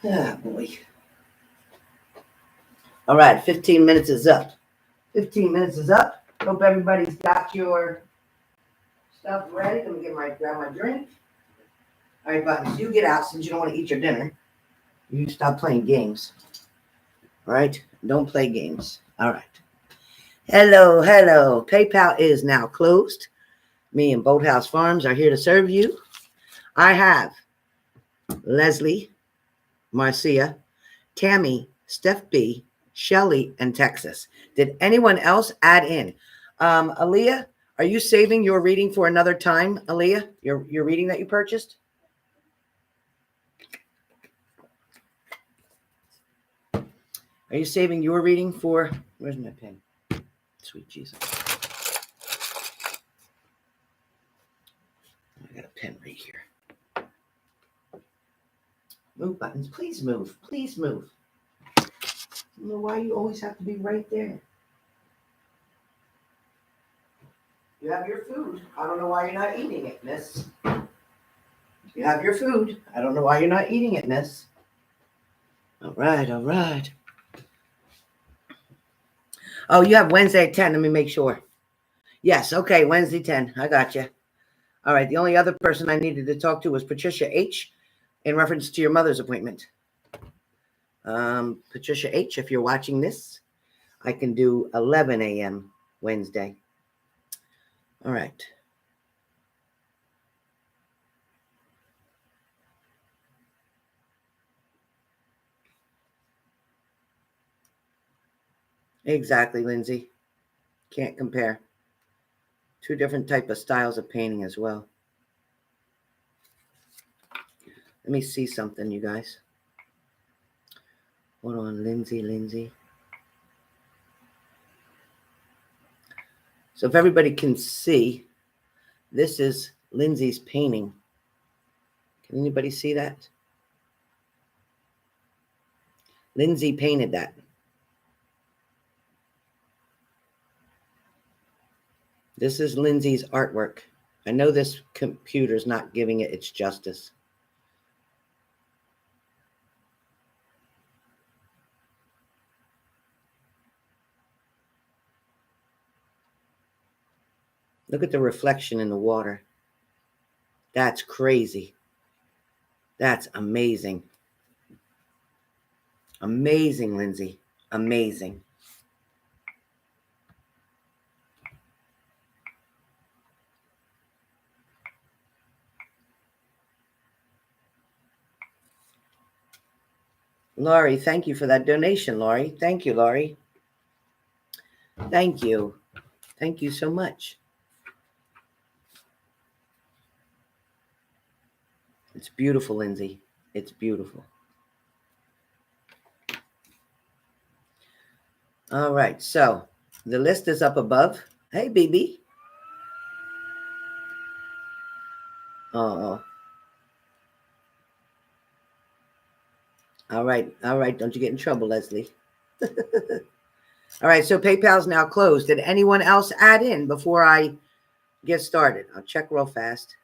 Ah, boy. All right, 15 minutes is up. 15 minutes is up. Hope everybody's got your stuff ready. Let me grab my drink. All right, Buttons, you get out since you don't want to eat your dinner. You stop playing games. All right? Don't play games. All right. Hello, hello. PayPal is now closed. Me and Boathouse Farms are here to serve you. I have Leslie, Marcia, Tammy, Steph B, Shelly, and Texas. Did anyone else add in? Aaliyah, are you saving your reading for another time, Aaliyah? Your reading that you purchased? Are you saving your reading for... Where's my pen? Sweet Jesus. I got a pen right here. Move, Buttons. Please move. Please move. I don't know why you always have to be right there. You have your food. I don't know why you're not eating it, miss. You have your food. I don't know why you're not eating it, miss. All right, all right. Oh, you have Wednesday at 10. Let me make sure. Yes, okay, Wednesday 10. I got you. All right, the only other person I needed to talk to was Patricia H. in reference to your mother's appointment. Patricia H., if you're watching this, I can do 11 a.m. Wednesday. All right. Exactly, Lindsay. Can't compare. Two different type of styles of painting as well. Let me see something, you guys. Hold on, Lindsay. So if everybody can see, this is Lindsay's painting. Can anybody see that? Lindsay painted that. This is Lindsay's artwork. I know this computer's not giving it its justice. Look at the reflection in the water. That's crazy. That's amazing. Amazing, Lindsay. Amazing. Laurie, thank you for that donation, Laurie. Thank you, Laurie. Thank you. Thank you so much. It's beautiful, Lindsay. It's beautiful. All right, so the list is up above. Hey, BB. Oh. All right. Don't you get in trouble, Leslie. All right, so PayPal's now closed. Did anyone else add in before I get started? I'll check real fast.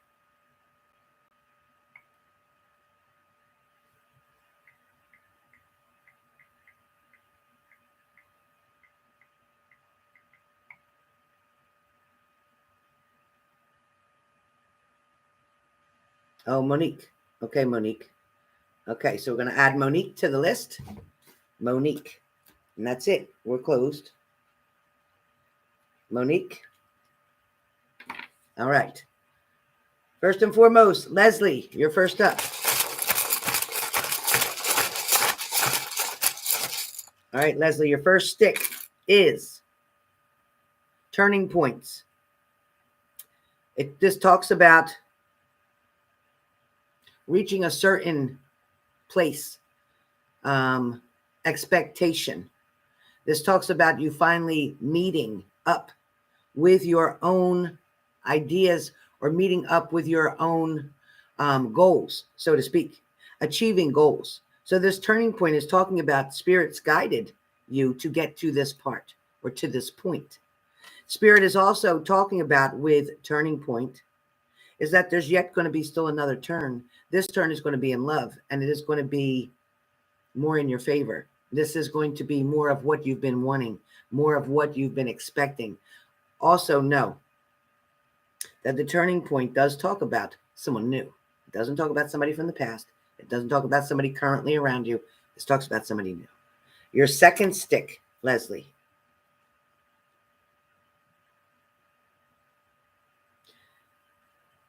Oh, Monique. Okay, Monique. Okay, so we're going to add Monique to the list. Monique. And that's it. We're closed. Monique. All right. First and foremost, Leslie, you're first up. All right, Leslie, your first stick is turning points. This talks about reaching a certain place, expectation. This talks about you finally meeting up with your own ideas or meeting up with your own goals, so to speak, achieving goals. So this turning point is talking about spirits guided you to get to this part or to this point. Spirit is also talking about with turning point is that there's yet going to be still another turn. This turn is going to be in love, and it is going to be more in your favor. This is going to be more of what you've been wanting, more of what you've been expecting. Also know that the turning point does talk about someone new. It doesn't talk about somebody from the past. It doesn't talk about somebody currently around you. It talks about somebody new. Your second stick, Leslie.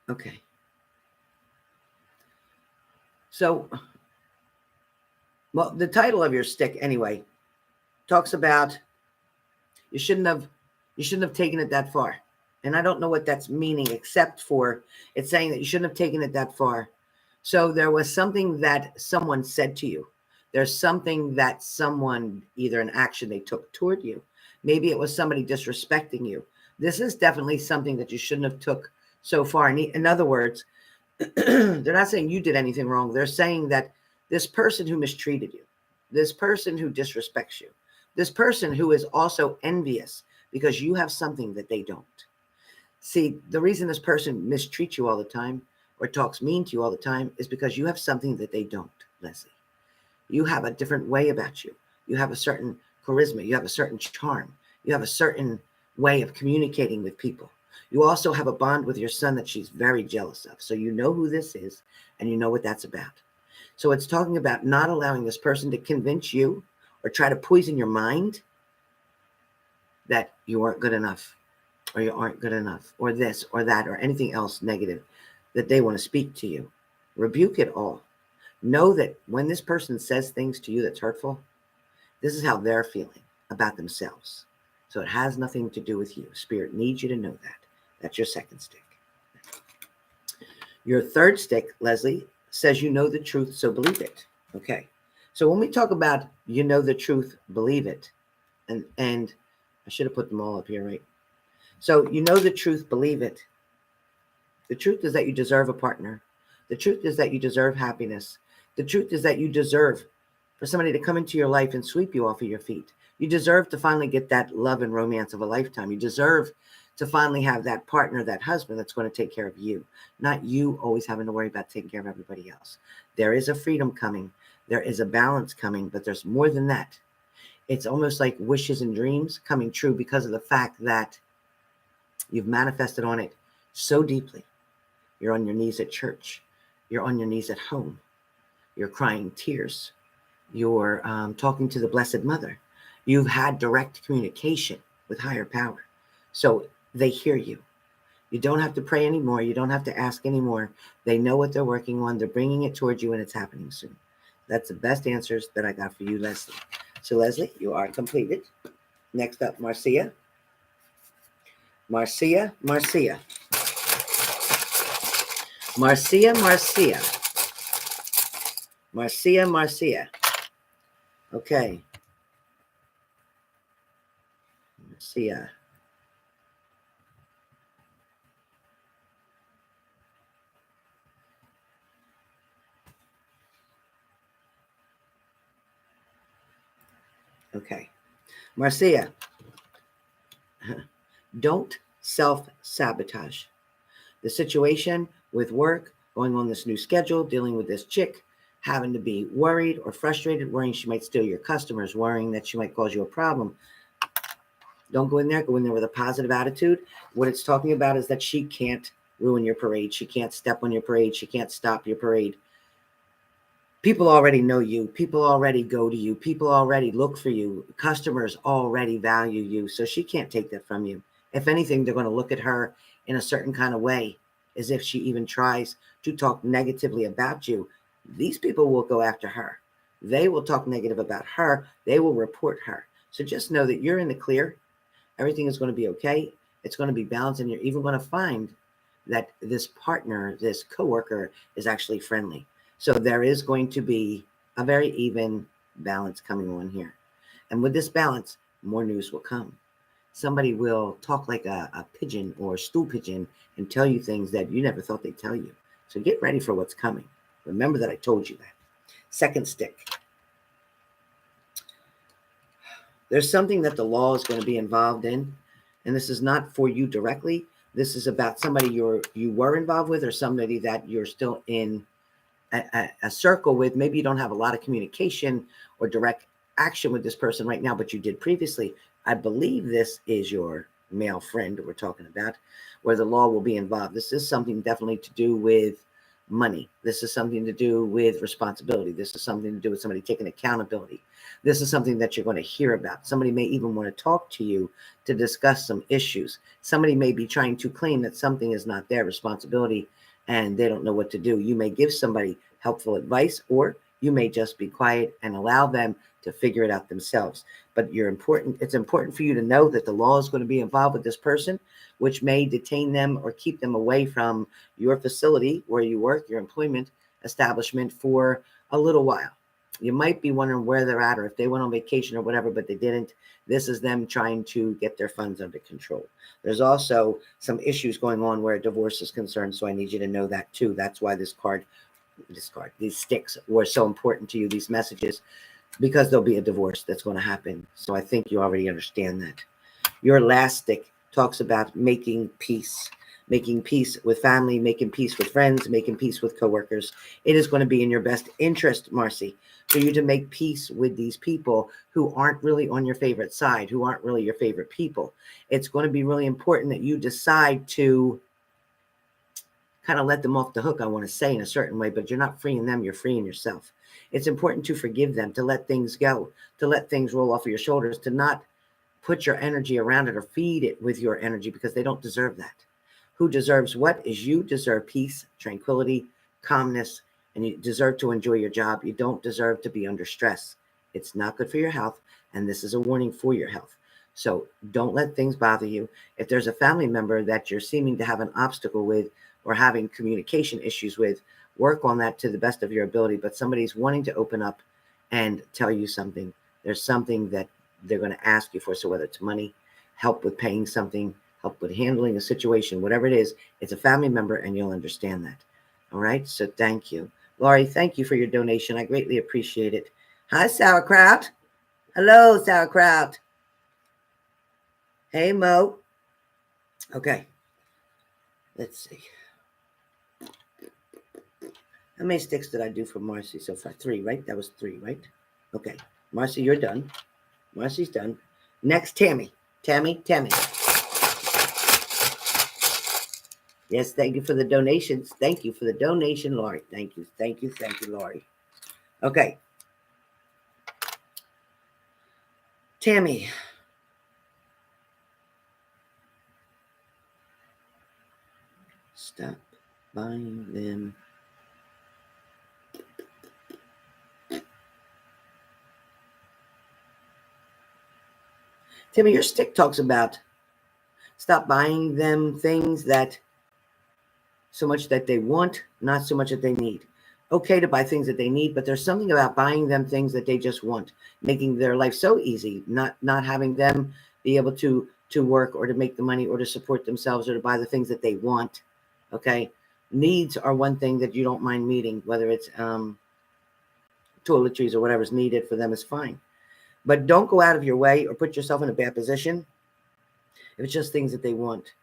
Okay. So, well, the title of your stick anyway talks about you shouldn't have taken it that far. And I don't know what that's meaning, except for it's saying that you shouldn't have taken it that far. So there was something that someone said to you. There's something that someone, either an action they took toward you. Maybe it was somebody disrespecting you. This is definitely something that you shouldn't have took so far. In other words, they're not saying you did anything wrong. They're saying that this person who mistreated you, this person who disrespects you, this person who is also envious because you have something that they don't. See, the reason this person mistreats you all the time or talks mean to you all the time is because you have something that they don't, Leslie. You have a different way about you. You have a certain charisma. You have a certain charm. You have a certain way of communicating with people. You also have a bond with your son that she's very jealous of. So you know who this is and you know what that's about. So it's talking about not allowing this person to convince you or try to poison your mind that you aren't good enough or you aren't good enough or this or that or anything else negative that they want to speak to you. Rebuke it all. Know that when this person says things to you that's hurtful, this is how they're feeling about themselves. So it has nothing to do with you. Spirit needs you to know that. That's your second stick. Your third stick, Leslie, says you know the truth, so believe it. Okay. So when we talk about you know the truth, believe it, and I should have put them all up here, right? So you know the truth, believe it. The truth is that you deserve a partner. The truth is that you deserve happiness. The truth is that you deserve for somebody to come into your life and sweep you off of your feet. You deserve to finally get that love and romance of a lifetime. You deserve to finally have that partner, that husband that's going to take care of you, not you always having to worry about taking care of everybody else. There is a freedom coming. There is a balance coming, but there's more than that. It's almost like wishes and dreams coming true because of the fact that you've manifested on it so deeply. You're on your knees at church. You're on your knees at home. You're crying tears. You're talking to the Blessed Mother. You've had direct communication with higher power. So they hear you. You don't have to pray anymore. You don't have to ask anymore. They know what they're working on. They're bringing it towards you, and it's happening soon. That's the best answers that I got for you, Leslie. So, Leslie, you are completed. Next up, Marcia. Marcia. Marcia. Marcia, Marcia. Marcia, Marcia. Okay. Marcia. Okay. Marcia, don't self-sabotage. The situation with work, going on this new schedule, dealing with this chick, having to be worried or frustrated, worrying she might steal your customers, worrying that she might cause you a problem. Don't go in there. Go in there with a positive attitude. What it's talking about is that she can't ruin your parade. She can't step on your parade. She can't stop your parade. People already know you. People already go to you. People already look for you. Customers already value you. So she can't take that from you. If anything, they're going to look at her in a certain kind of way, as if she even tries to talk negatively about you. These people will go after her. They will talk negative about her. They will report her. So just know that you're in the clear. Everything is going to be okay. It's going to be balanced. And you're even going to find that this partner, this coworker is actually friendly. So there is going to be a very even balance coming on here. And with this balance, more news will come. Somebody will talk like a pigeon or a stool pigeon and tell you things that you never thought they'd tell you. So get ready for what's coming. Remember that I told you that. Second stick. There's something that the law is going to be involved in. And this is not for you directly. This is about somebody you were involved with or somebody that you're still in a circle with. Maybe you don't have a lot of communication or direct action with this person right now, but you did previously. I believe this is your male friend we're talking about, where the law will be involved. This is something definitely to do with money. This is something to do with responsibility. This is something to do with somebody taking accountability. This is something that you're going to hear about. Somebody may even want to talk to you to discuss some issues. Somebody may be trying to claim that something is not their responsibility and they don't know what to do. You may give somebody helpful advice, or you may just be quiet and allow them to figure it out themselves. But it's important for you to know that the law is going to be involved with this person, which may detain them or keep them away from your facility where you work, your employment establishment, for a little while. You might be wondering where they're at, or if they went on vacation or whatever, but they didn't. This is them trying to get their funds under control. There's also some issues going on where divorce is concerned, so I need you to know that too. That's why these Styx were so important to you, these messages, because there'll be a divorce that's going to happen. So I think you already understand that. Your last stick talks about making peace with family, making peace with friends, making peace with coworkers. It is going to be in your best interest, Marcy, for you to make peace with these people who aren't really on your favorite side, who aren't really your favorite people. It's going to be really important that you decide to kind of let them off the hook, I want to say, in a certain way, but you're not freeing them, you're freeing yourself. It's important to forgive them, to let things go, to let things roll off of your shoulders, to not put your energy around it or feed it with your energy, because they don't deserve that. Who deserves what is you deserve peace, tranquility, calmness, and you deserve to enjoy your job. You don't deserve to be under stress. It's not good for your health, and this is a warning for your health. So don't let things bother you. If there's a family member that you're seeming to have an obstacle with or having communication issues with, work on that to the best of your ability. But somebody's wanting to open up and tell you something. There's something that they're going to ask you for. So whether it's money, help with paying something, help with handling a situation, whatever it is, it's a family member, and you'll understand that. All right. So thank you. Laurie, thank you for your donation. I greatly appreciate it. Hi, Sauerkraut. Hello, Sauerkraut. Hey, Mo. Okay. Let's see. How many sticks did I do for Marcy so far? 3, right? That was 3, right? Okay. Marcy, you're done. Marcy's done. Next, Tammy. Tammy. Yes, thank you for the donations. Thank you for the donation, Laurie. Thank you, Laurie. Okay. Tammy. Stop buying them. Tammy, your stick talks about stop buying them things that so much that they want, not so much that they need. Okay to buy things that they need, but there's something about buying them things that they just want, making their life so easy, not having them be able to work or to make the money or to support themselves or to buy the things that they want. Okay. Needs are one thing that you don't mind meeting, whether it's toiletries or whatever's needed for them is fine. But don't go out of your way or put yourself in a bad position if it's just things that they want.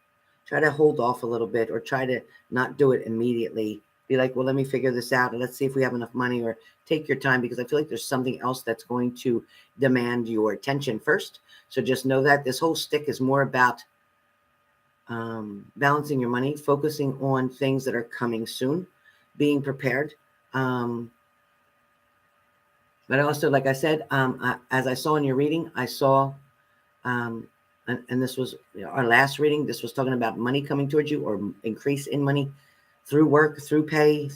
Try to hold off a little bit, or try to not do it immediately. Be like, well, let me figure this out, and let's see if we have enough money, or take your time, because I feel like there's something else that's going to demand your attention first. So just know that this whole stick is more about balancing your money, focusing on things that are coming soon, being prepared. But also, like I said, as I saw in your reading, I saw, and this was our last reading, this was talking about money coming towards you, or increase in money through work, through pay.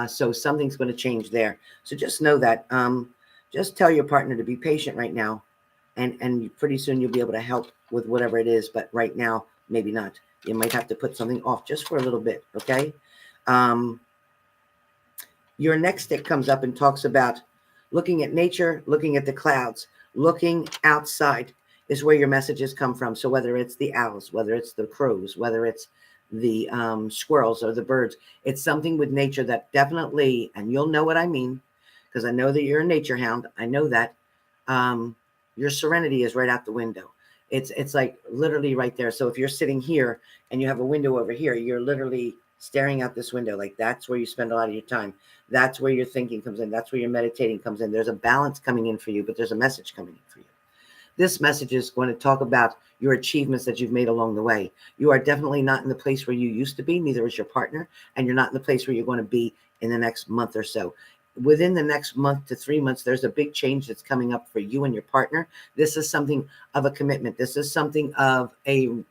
So something's going to change there. So just know that. Just tell your partner to be patient right now, and pretty soon you'll be able to help with whatever it is. But right now, maybe not. You might have to put something off just for a little bit. Okay. Your next stick comes up and talks about looking at nature, looking at the clouds, looking outside is where your messages come from. So whether it's the owls, whether it's the crows, whether it's the squirrels or the birds, it's something with nature that definitely, and you'll know what I mean, because I know that you're a nature hound. I know that your serenity is right out the window. It's like literally right there. So if you're sitting here and you have a window over here, you're literally staring out this window. Like that's where you spend a lot of your time. That's where your thinking comes in. That's where your meditating comes in. There's a balance coming in for you, but there's a message coming in for you. This message is going to talk about your achievements that you've made along the way. You are definitely not in the place where you used to be, neither is your partner, and you're not in the place where you're going to be in the next month or so. Within the next month to 3 months, there's a big change that's coming up for you and your partner. This is something of a commitment. This is something of a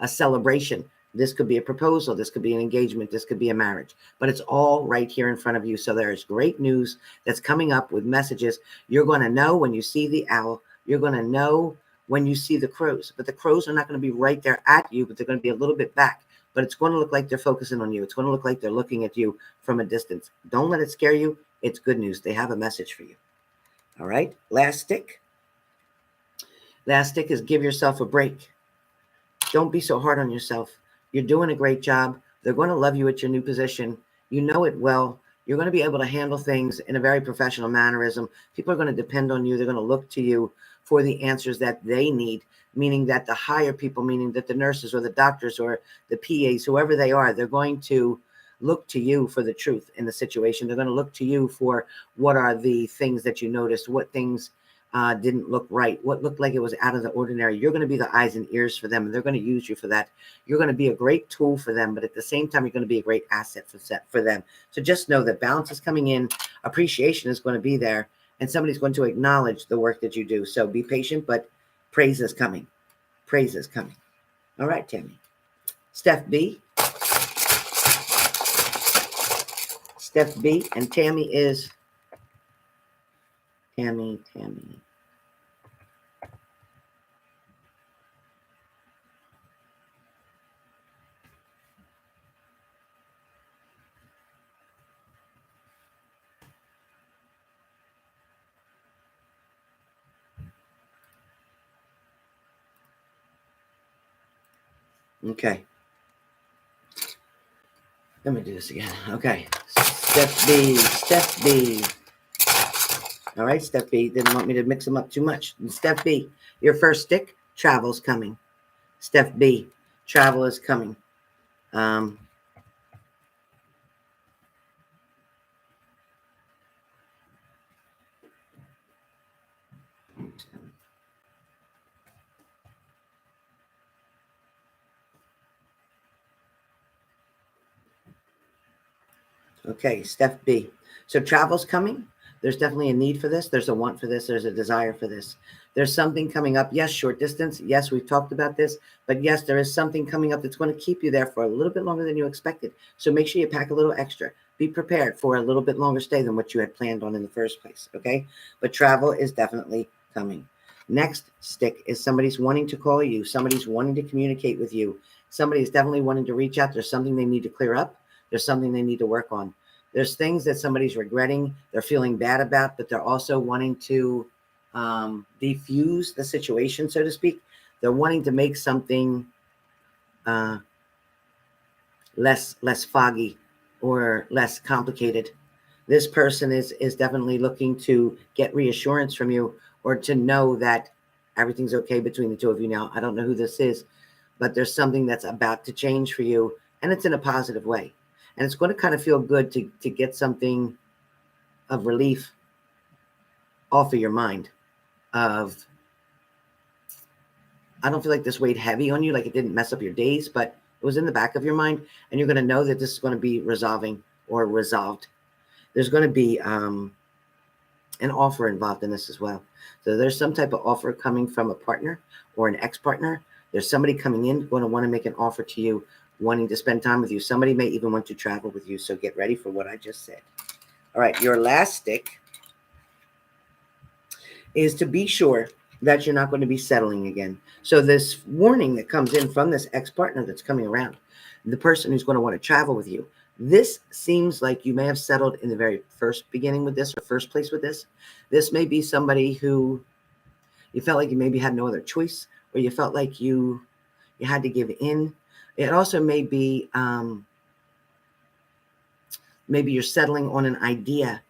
celebration. This could be a proposal. This could be an engagement. This could be a marriage. But it's all right here in front of you. So there is great news that's coming up with messages. You're going to know when you see the owl. You're going to know when you see the crows. But the crows are not going to be right there at you, but they're going to be a little bit back. But it's going to look like they're focusing on you. It's going to look like they're looking at you from a distance. Don't let it scare you. It's good news. They have a message for you. All right. Last stick. Last stick is give yourself a break. Don't be so hard on yourself. You're doing a great job. They're going to love you at your new position. You know it well. You're going to be able to handle things in a very professional mannerism. People are going to depend on you. They're going to look to you for the answers that they need, meaning that the higher people, meaning that the nurses or the doctors or the PAs, whoever they are, they're going to look to you for the truth in the situation. They're going to look to you for what are the things that you noticed, what things didn't look right, what looked like it was out of the ordinary. You're going to be the eyes and ears for them, and they're going to use you for that. You're going to be a great tool for them, but at the same time, you're going to be a great asset for them. So just know that balance is coming in, appreciation is going to be there, and somebody's going to acknowledge the work that you do. So be patient, but praise is coming. Praise is coming. All right, Tammy. Steph B. Steph B. And Tammy is Tammy. Okay. Let me do this again. Okay. Steph B. All right, Steph B. Didn't want me to mix them up too much. Steph B. Your first stick, travel's coming. Steph B. Travel is coming. Okay, Steph B. So travel's coming. There's definitely a need for this. There's a want for this. There's a desire for this. There's something coming up. Yes, short distance. Yes, we've talked about this. But yes, there is something coming up that's going to keep you there for a little bit longer than you expected. So make sure you pack a little extra. Be prepared for a little bit longer stay than what you had planned on in the first place. Okay? But travel is definitely coming. Next stick is somebody's wanting to call you. Somebody's wanting to communicate with you. Somebody's definitely wanting to reach out. There's something they need to clear up. There's something they need to work on. There's things that somebody's regretting, they're feeling bad about, but they're also wanting to defuse the situation, so to speak. They're wanting to make something less foggy or less complicated. This person is definitely looking to get reassurance from you or to know that everything's okay between the two of you now. I don't know who this is, but there's something that's about to change for you, and it's in a positive way. And it's going to kind of feel good to get something of relief off of your mind of, I don't feel like this weighed heavy on you, like it didn't mess up your days, but it was in the back of your mind, and you're going to know that this is going to be resolving or resolved. There's going to be an offer involved in this as well. So there's some type of offer coming from a partner or an ex-partner. There's somebody coming in going to want to make an offer to you, wanting to spend time with you. Somebody may even want to travel with you. So get ready for what I just said. All right. Your last stick is to be sure that you're not going to be settling again. So this warning that comes in from this ex-partner that's coming around, the person who's going to want to travel with you, this seems like you may have settled in the very first beginning with this or first place with this. This may be somebody who you felt like you maybe had no other choice, or you felt like you had to give in. It also may be maybe you're settling on an idea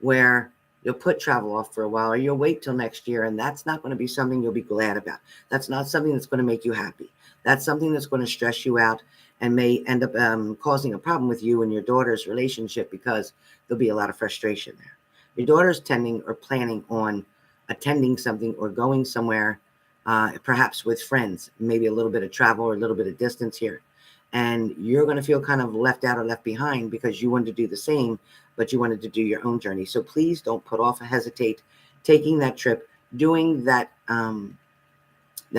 where you'll put travel off for a while, or you'll wait till next year, and that's not going to be something you'll be glad about. That's not something that's going to make you happy. That's something that's going to stress you out, and may end up causing a problem with you and your daughter's relationship because there'll be a lot of frustration there. Your daughter's tending or planning on attending something or going somewhere, perhaps with friends, maybe a little bit of travel or a little bit of distance here. And you're going to feel kind of left out or left behind because you wanted to do the same, but you wanted to do your own journey. So please don't put off or hesitate taking that trip, doing that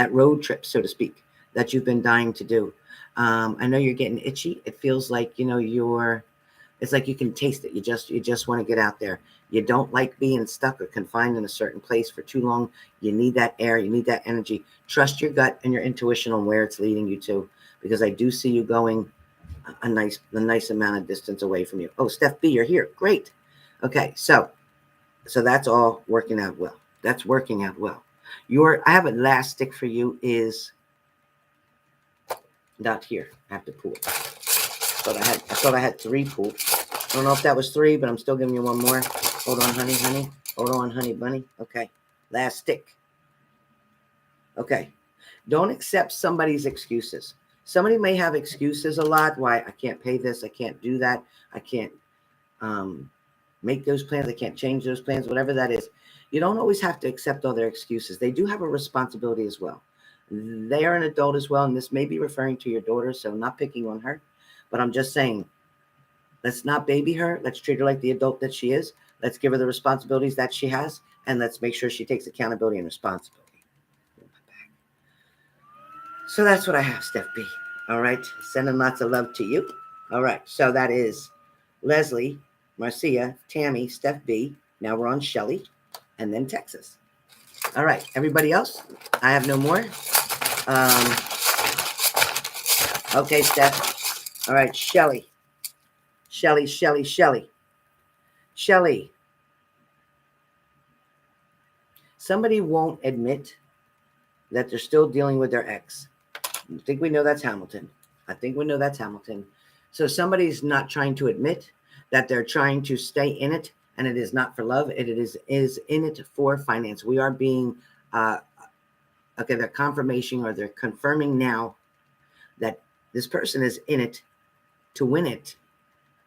road trip, so to speak, that you've been dying to do. I know you're getting itchy. It feels like, it's like you can taste it. You just want to get out there. You don't like being stuck or confined in a certain place for too long. You need that air. You need that energy. Trust your gut and your intuition on where it's leading you to, because I do see you going a nice amount of distance away from you. Oh, Steph B, you're here. Great. Okay, so that's all working out well. That's working out well. I have a last stick for you is not here. I have to pull it. I thought I had 3 pulled. I don't know if that was 3, but I'm still giving you one more. Hold on, honey. Hold on, honey bunny. Okay, last stick. Okay, don't accept somebody's excuses. Somebody may have excuses a lot. Why I can't pay this, I can't do that, I can't make those plans, I can't change those plans, whatever that is. You don't always have to accept all their excuses. They do have a responsibility as well. They are an adult as well, and this may be referring to your daughter, so I'm not picking on her, but I'm just saying, let's not baby her. Let's treat her like the adult that she is. Let's give her the responsibilities that she has, and let's make sure she takes accountability and responsibility. So that's what I have, Steph B. All right. Sending lots of love to you. All right. So that is Leslie, Marcia, Tammy, Steph B. Now we're on Shelly, and then Texas. All right. Everybody else? I have no more. Okay, Steph. All right. Shelly. Somebody won't admit that they're still dealing with their ex. I think we know that's Hamilton. So somebody's not trying to admit that they're trying to stay in it, and it is not for love. It is in it for finance. We are being, they're confirmation, or they're confirming now that this person is in it to win it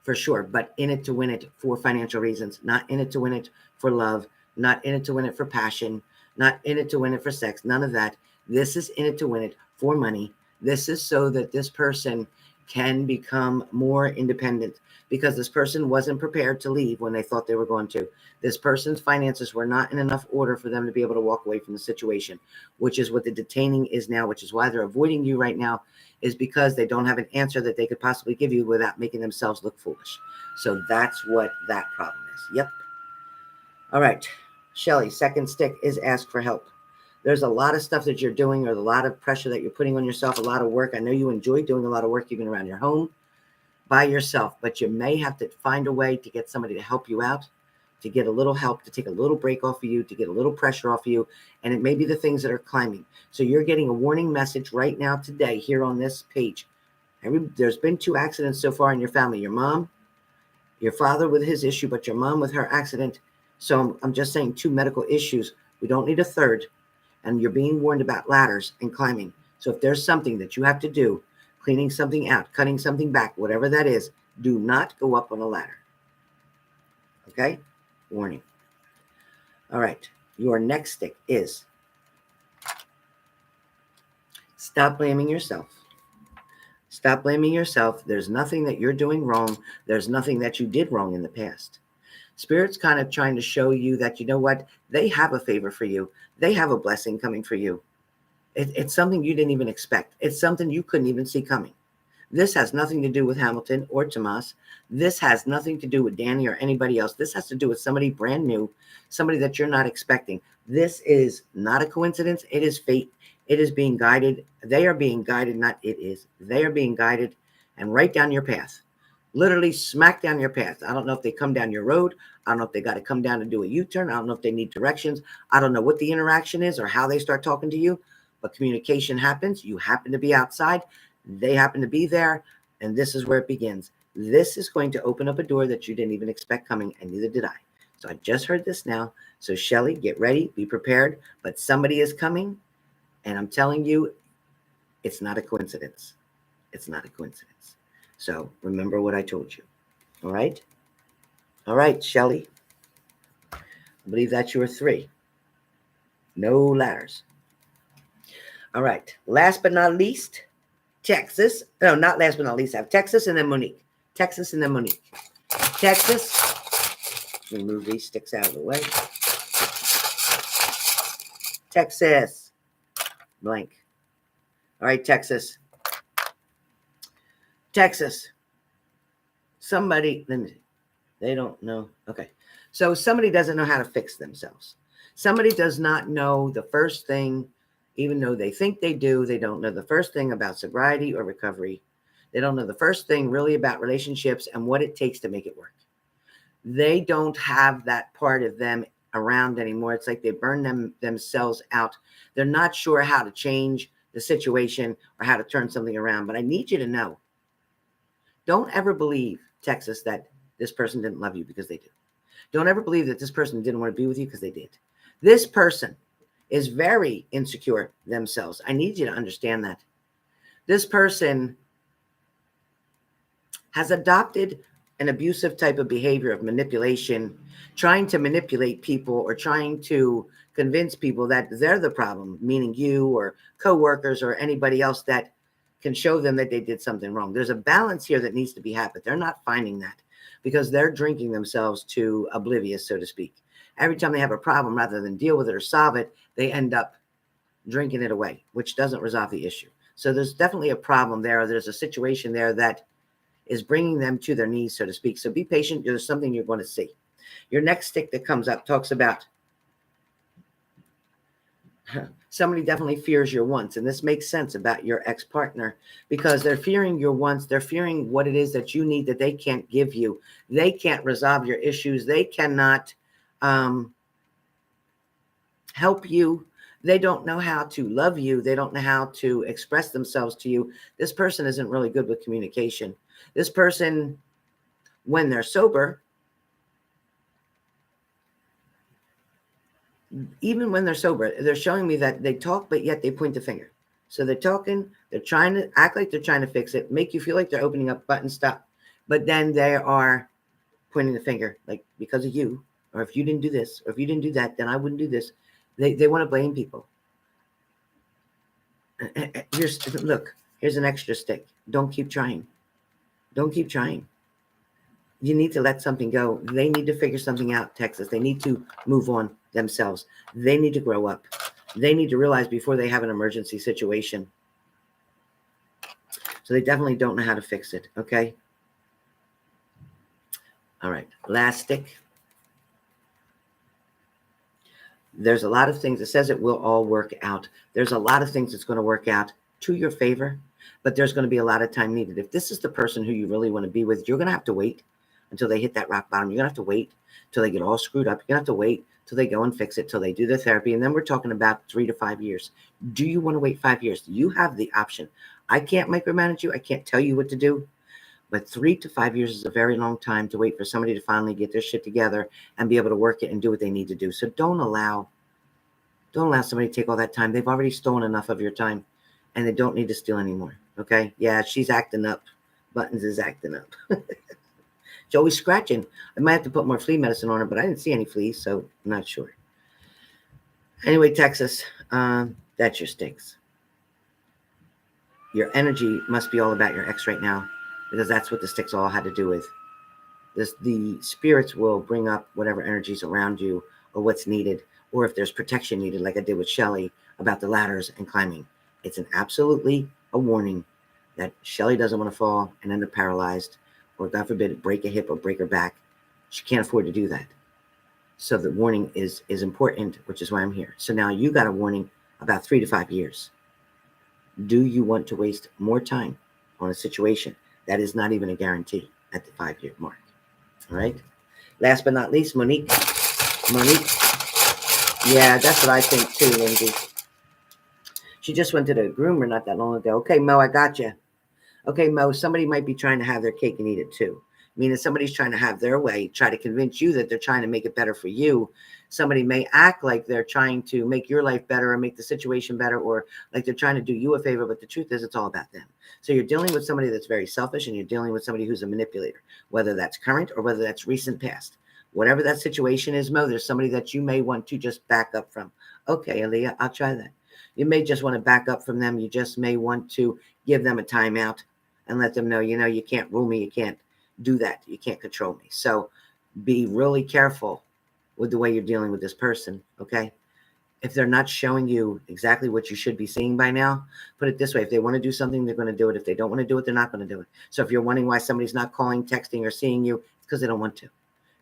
for sure, but in it to win it for financial reasons, not in it to win it for love, not in it to win it for passion, not in it to win it for sex, none of that. This is in it to win it for money. This is so that this person can become more independent, because this person wasn't prepared to leave when they thought they were going to. This person's finances were not in enough order for them to be able to walk away from the situation, which is what the detaining is now, which is why they're avoiding you right now, is because they don't have an answer that they could possibly give you without making themselves look foolish. So that's what that problem is. Yep. All right. Shelly, second stick is ask for help. There's a lot of stuff that you're doing, or a lot of pressure that you're putting on yourself, a lot of work. I know you enjoy doing a lot of work even around your home by yourself, but you may have to find a way to get somebody to help you out, to get a little help, to take a little break off of you, to get a little pressure off of you. And it may be the things that are climbing. So you're getting a warning message right now today here on this page. There's been 2 accidents so far in your family. Your mom, your father with his issue, but your mom with her accident. So I'm just saying 2 medical issues. We don't need a third. And you're being warned about ladders and climbing. So if there's something that you have to do, cleaning something out, cutting something back, whatever that is, do not go up on a ladder. Okay? Warning. All right. Your next stick is stop blaming yourself. Stop blaming yourself. There's nothing that you're doing wrong. There's nothing that you did wrong in the past. Spirit's kind of trying to show you that, you know what? They have a favor for you. They have a blessing coming for you. It's something you didn't even expect. It's something you couldn't even see coming. This has nothing to do with Hamilton or Tomas. This has nothing to do with Danny or anybody else. This has to do with somebody brand new, somebody that you're not expecting. This is not a coincidence. It is fate. It is being guided. They are being guided, not it is. They are being guided and right down your path. Literally smack down your path. I don't know if they come down your road. I don't know if they got to come down and do a U-turn. I don't know if they need directions. I don't know what the interaction is or how they start talking to you, but communication happens. You happen to be outside. They happen to be there, and this is where it begins. This is going to open up a door that you didn't even expect coming, and neither did I. So I just heard this now. So Shelly, get ready, be prepared, but somebody is coming, and I'm telling you, it's not a coincidence. It's not a coincidence. So remember what I told you. All right? All right, Shelly. I believe that's your 3. No ladders. All right. Last but not least, Texas. No, not last but not least. I have Texas and then Monique. Texas and then Monique. Texas. Let me move these sticks out of the way. Texas. Blank. All right, Texas. Texas. Somebody, they don't know. Okay. So somebody doesn't know how to fix themselves. Somebody does not know the first thing, even though they think they do. They don't know the first thing about sobriety or recovery. They don't know the first thing really about relationships and what it takes to make it work. They don't have that part of them around anymore. It's like they burn themselves out. They're not sure how to change the situation or how to turn something around. But I need you to know, don't ever believe, Texas, that this person didn't love you, because they do. Don't ever believe that this person didn't want to be with you, because they did. This person is very insecure themselves. I need you to understand that. This person has adopted an abusive type of behavior of manipulation, trying to manipulate people or trying to convince people that they're the problem, meaning you or coworkers or anybody else that can show them that they did something wrong. There's a balance here that needs to be had, but they're not finding that because they're drinking themselves to oblivious, so to speak. Every time they have a problem, rather than deal with it or solve it, they end up drinking it away, which doesn't resolve the issue. So there's definitely a problem there. There's a situation there that is bringing them to their knees, so to speak. So be patient. There's something you're going to see. Your next stick that comes up talks about somebody definitely fears your wants. And this makes sense about your ex-partner because they're fearing your wants. They're fearing what it is that you need that they can't give you. They can't resolve your issues. They cannot help you. They don't know how to love you. They don't know how to express themselves to you. This person isn't really good with communication. This person, when they're sober, even when they're sober, they're showing me that they talk, but yet they point the finger. So they're talking, they're trying to act like they're trying to fix it, make you feel like they're opening up button, stop. But then they are pointing the finger, like because of you, or if you didn't do this, or if you didn't do that, then I wouldn't do this. They want to blame people. Look, here's an extra stick. Don't keep trying. Don't keep trying. You need to let something go. They need to figure something out, Texas. They need to move on themselves. They need to grow up. They need to realize before they have an emergency situation. So they definitely don't know how to fix it, okay? All right, last stick. There's a lot of things. It says it will all work out. There's a lot of things that's going to work out to your favor, but there's going to be a lot of time needed. If this is the person who you really want to be with, you're going to have to wait until they hit that rock bottom. You're going to have to wait till they get all screwed up. You're going to have to wait till they go and fix it, till they do the therapy. And then we're talking about 3 to 5 years. Do you want to wait 5 years? You have the option. I can't micromanage you. I can't tell you what to do. But 3 to 5 years is a very long time to wait for somebody to finally get their shit together and be able to work it and do what they need to do. So don't allow somebody to take all that time. They've already stolen enough of your time and they don't need to steal anymore. Okay. Yeah. She's acting up. Buttons is acting up. She's always scratching. I might have to put more flea medicine on her, but I didn't see any fleas, so I'm not sure. Anyway, Texas, that's your sticks. Your energy must be all about your ex right now, because that's what the sticks all had to do with. The spirits will bring up whatever energies around you or what's needed, or if there's protection needed, like I did with Shelly about the ladders and climbing. It's absolutely a warning that Shelly doesn't want to fall and end up paralyzed, or God forbid, break a hip or break her back. She can't afford to do that. So the warning is important, which is why I'm here. So now you got a warning about 3 to 5 years. Do you want to waste more time on a situation that is not even a guarantee at the 5-year mark? All right. Last but not least, Monique. Yeah, that's what I think too, Lindsay. She just went to the groomer not that long ago. Okay, Mo, I got you. Okay, Mo, somebody might be trying to have their cake and eat it too. Meaning somebody's trying to have their way, try to convince you that they're trying to make it better for you. somebody may act like they're trying to make your life better or make the situation better, or like they're trying to do you a favor, but the truth is it's all about them. So you're dealing with somebody that's very selfish, and you're dealing with somebody who's a manipulator, whether that's current or whether that's recent past. Whatever that situation is, Mo, there's somebody that you may want to just back up from. Okay, Aaliyah, I'll try that. You may just want to back up from them. You just may want to give them a timeout and let them know, you can't rule me. You can't do that. You can't control me. So be really careful with the way you're dealing with this person, okay? If they're not showing you exactly what you should be seeing by now, put it this way. If they want to do something, they're going to do it. If they don't want to do it, they're not going to do it. So if you're wondering why somebody's not calling, texting, or seeing you, it's because they don't want to.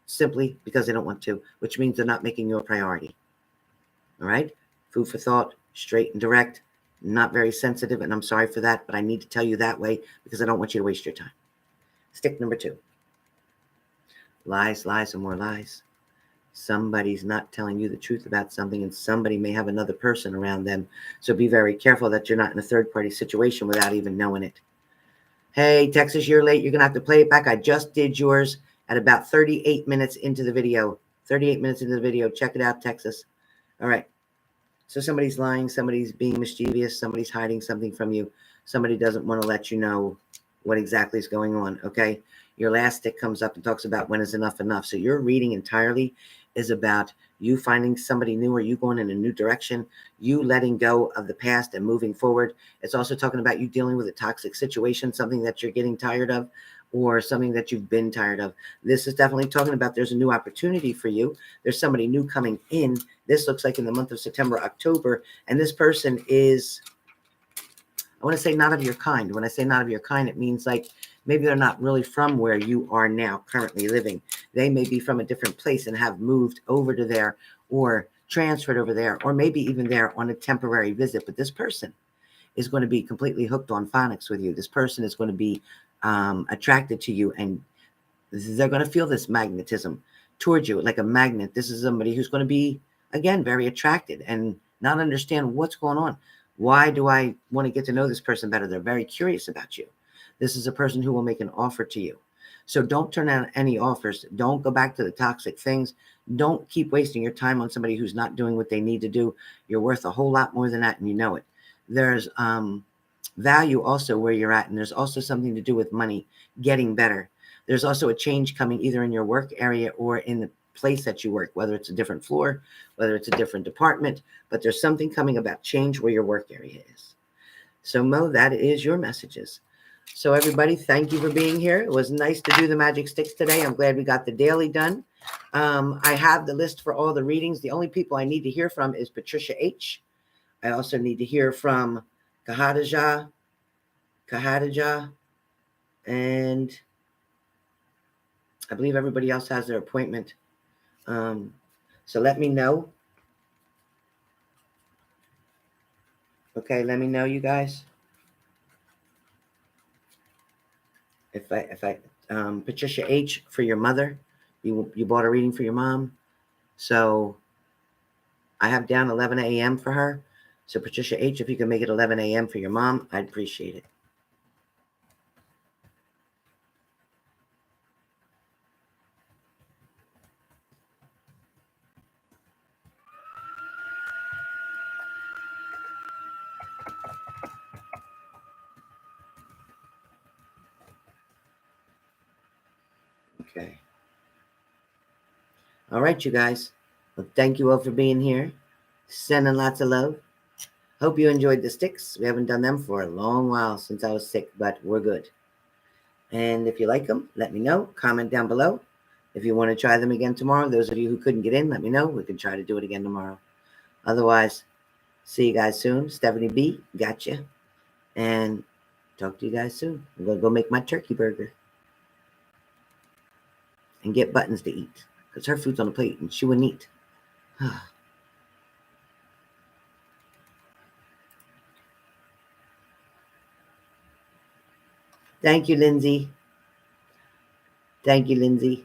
Simply because they don't want to, which means they're not making you a priority. All right? Food for thought, straight and direct, not very sensitive, and I'm sorry for that, but I need to tell you that way because I don't want you to waste your time. Stick number 2. Lies, lies, and more lies. Somebody's not telling you the truth about something, and somebody may have another person around them. So be very careful that you're not in a third-party situation without even knowing it. Hey, Texas, you're late. You're going to have to play it back. I just did yours at about 38 minutes into the video. 38 minutes into the video. Check it out, Texas. All right. So somebody's lying. Somebody's being mischievous. Somebody's hiding something from you. Somebody doesn't want to let you know what exactly is going on, okay? Your last stick comes up and talks about when is enough enough. So your reading entirely is about you finding somebody new, or you going in a new direction, you letting go of the past and moving forward. It's also talking about you dealing with a toxic situation, something that you're getting tired of, or something that you've been tired of. This is definitely talking about there's a new opportunity for you. There's somebody new coming in. This looks like in the month of September, October, and this person is, I want to say, not of your kind. When I say not of your kind, it means like maybe they're not really from where you are now currently living. They may be from a different place and have moved over to there, or transferred over there, or maybe even there on a temporary visit. But this person is going to be completely hooked on phonics with you. This person is going to be attracted to you, and they're going to feel this magnetism towards you like a magnet. This is somebody who's going to be, again, very attracted and not understand what's going on. Why do I want to get to know this person better? They're very curious about you. This is a person who will make an offer to you. So don't turn down any offers. Don't go back to the toxic things. Don't keep wasting your time on somebody who's not doing what they need to do. You're worth a whole lot more than that, and you know it. There's value also where you're at, and there's also something to do with money getting better. There's also a change coming either in your work area or in the place that you work, whether it's a different floor, whether it's a different department, but there's something coming about change where your work area is. So Mo, that is your messages. So everybody, thank you for being here. It was nice to do the magic sticks today. I'm glad we got the daily done. I have the list for all the readings. The only people I need to hear from is Patricia H. I also need to hear from Kahadija, and I believe everybody else has their appointment. So let me know. Okay, let me know, you guys. If I Patricia H, for your mother, you bought a reading for your mom. So I have down 11 a.m. for her. So Patricia H, if you can make it 11 a.m. for your mom, I'd appreciate it. Okay. All right, you guys. Well, thank you all for being here. Sending lots of love. Hope you enjoyed the sticks. We haven't done them for a long while since I was sick, but we're good. And if you like them, let me know. Comment down below. If you want to try them again tomorrow, those of you who couldn't get in, let me know. We can try to do it again tomorrow. Otherwise, see you guys soon. Stephanie B, gotcha. And talk to you guys soon. I'm going to go make my turkey burger and get Buttons to eat, because her food's on the plate and she wouldn't eat. Thank you, Lindsay. Thank you, Lindsay.